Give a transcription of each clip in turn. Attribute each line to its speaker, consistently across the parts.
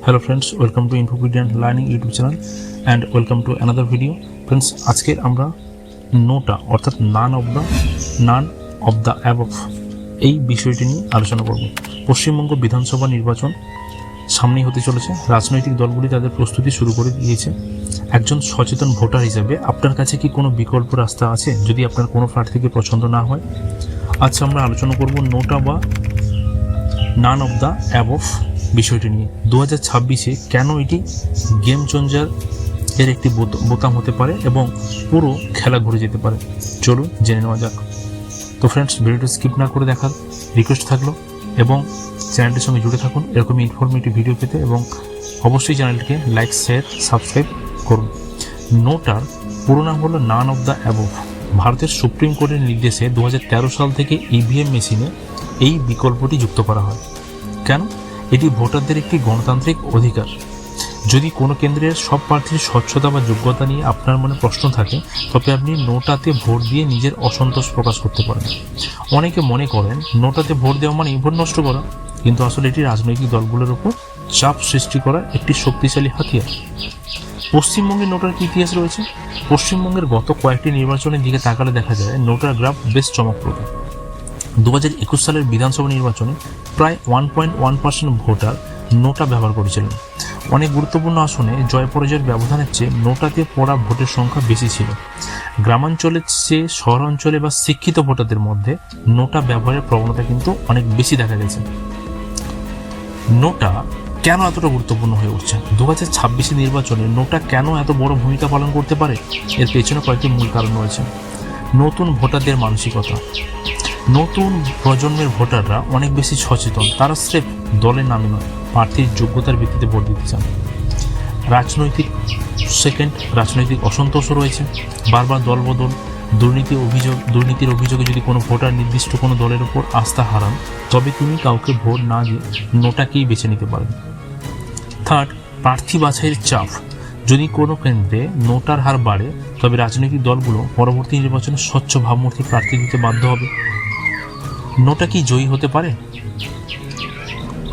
Speaker 1: Hello friends, welcome to Infopedia Learning YouTube channel and welcome to another video. Friends, আজকে আমরা নোটা অর্থাৎ none of the above এই বিষয়টি নিয়ে আলোচনা করব। পশ্চিমবঙ্গ বিধানসভা নির্বাচন সামনেই হতে চলেছে। রাজনৈতিক দলগুলি তাদের প্রস্তুতি শুরু করে দিয়েছে। একজন সচেতন ভোটার হিসেবে আপনার কাছে কি কোনো বিকল্প রাস্তা আছে যদি আপনার কোনো প্রার্থীকে পছন্দ না হয়? আজকে আমরা আলোচনা করব নোটা বা নান অফ দ্য অ্যাবভ বিষয়টি নিয়ে। 2026-এ কেন এটি গেম চেঞ্জার এর একটি বোতাম হতে পারে এবং পুরো খেলা ঘুরে যেতে পারে। চলুন জেনে নেওয়া যাক। তো ফ্রেন্ডস, ভিডিওটি স্কিপ না করে দেখার রিকোয়েস্ট থাকলো এবং চ্যানেলটির সঙ্গে জুড়ে থাকুন এরকম ইনফরমেটিভ ভিডিও পেতে, এবং অবশ্যই চ্যানেলটিকে লাইক, শেয়ার, সাবস্ক্রাইব করুন। নোটার পুরো নাম হলো নান অফ দ্য অ্যাবভ। ভারতের সুপ্রিম কোর্টের নির্দেশে 2013 সাল থেকে ইভিএম মেশিনে এই বিকল্পটি যুক্ত করা হয়। কেন? এটি ভোটারদের একটি গণতান্ত্রিক অধিকার। যদি কোনো কেন্দ্রের সব প্রার্থীর স্বচ্ছতা বা যোগ্যতা নিয়ে আপনার মনে প্রশ্ন থাকে, তবে আপনি নোটাতে ভোট দিয়ে নিজের অসন্তোষ প্রকাশ করতে পারেন। অনেকে মনে করেন নোটাতে ভোট দেওয়া মানে ভোট নষ্ট করা, কিন্তু আসলে এটি রাজনৈতিক দলগুলোর উপর চাপ সৃষ্টি করার একটি শক্তিশালী হাতিয়ার। পশ্চিমবঙ্গের নোটার কি ইতিহাস রয়েছে? পশ্চিমবঙ্গের গত কয়েকটি নির্বাচনের দিকে তাকালে দেখা যায় নোটার গ্রাফ বেশ চমকপ্রদ। 2021 সালের বিধানসভা নির্বাচনে প্রায় 1.1% ভোটার নোটা ব্যবহার করেছিলেন। অনেক গুরুত্বপূর্ণ আসনে জয় পরাজয়ের ব্যবধানের চেয়ে নোটাতে পড়া ভোটের সংখ্যা বেশি ছিল। গ্রামাঞ্চলের চেয়ে শহরাঞ্চলে বা শিক্ষিত ভোটারদের মধ্যে নোটা ব্যবহারের প্রবণতা কিন্তু অনেক বেশি দেখা গেছে। নোটা কেন এতটা গুরুত্বপূর্ণ হয়ে উঠছে? 2026 নির্বাচনে নোটা কেন এত বড় ভূমিকা পালন করতে পারে? এর পেছনে কয়েকটি মূল কারণ রয়েছে। নতুন ভোটারদের মানসিকতা। নতুন প্রজন্মের ভোটাররা অনেক বেশি সচেতন। তারা স্রেফ দলের নামে নয়, প্রার্থীর যোগ্যতার ভিত্তিতে ভোট দিতে চান। রাজনৈতিক অসন্তোষও রয়েছে। বারবার দলবদল, দুর্নীতির অভিযোগে যদি কোনো ভোটার নির্দিষ্ট কোনো দলের উপর আস্থা হারান, তবে তিনি কাউকে ভোট না দিয়ে নোটাকেই বেছে নিতে পারেন। থার্ড, প্রার্থী বাছাইয়ের চাপ। যদি কোনো কেন্দ্রে নোটার হার বাড়ে, তবে রাজনৈতিক দলগুলো পরবর্তী নির্বাচনে স্বচ্ছ ভাবমূর্তি প্রার্থী দিতে বাধ্য হবে। নোটা কি জয়ী হতে পারে?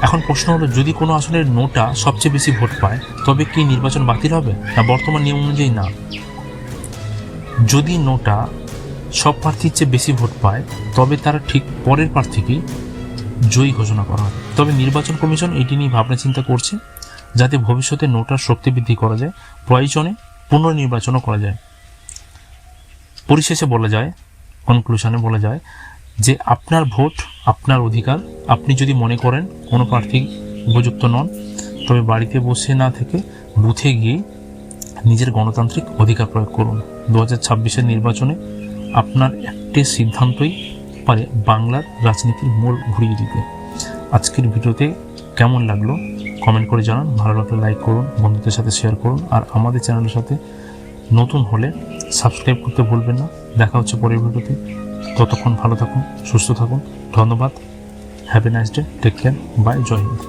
Speaker 1: এখন প্রশ্ন হলো, যদি কোনো আসনের নোটা সবচেয়ে বেশি ভোট পায়, তবে কি নির্বাচন বাতিল হবে? না, বর্তমান নিয়ম অনুযায়ী না। যদি নোটা সব প্রার্থীর চেয়ে বেশি ভোট পায়, তবে তারা ঠিক পরের প্রার্থীকেই জয়ী ঘোষণা করা হবে। তবে নির্বাচন কমিশন এটি নিয়ে ভাবনা চিন্তা করছে, যাতে ভবিষ্যতে নোটার শক্তি বৃদ্ধি করা যায়, প্রয়োজনে পুনর্নির্বাচনও করা যায়। পরিশেষে কনক্লুশনে বলা যায় যে আপনার ভোট আপনার অধিকার। আপনি যদি মনে করেন কোনো প্রার্থী উপযুক্ত নন, তবে বাড়িতে বসে না থেকে বুথে গিয়ে নিজের গণতান্ত্রিক অধিকার প্রয়োগ করুন। 2026 নির্বাচনে আপনার একটি সিদ্ধান্তই পারে বাংলার রাজনীতির মোড় ঘুরিয়ে দিতে। আজকের ভিডিওতে কেমন লাগলো কমেন্ট করে জানান। ভালো লাগলে লাইক করুন, বন্ধুদের সাথে শেয়ার করুন, আর আমাদের চ্যানেলের সাথে নতুন হলে সাবস্ক্রাইব করতে ভুলবেন না। দেখা হচ্ছে পরের ভিডিওতে। ততক্ষণ ভালো থাকুন, সুস্থ থাকুন। ধন্যবাদ। Have a nice day. Take care. Bye. জয় হিন্দ।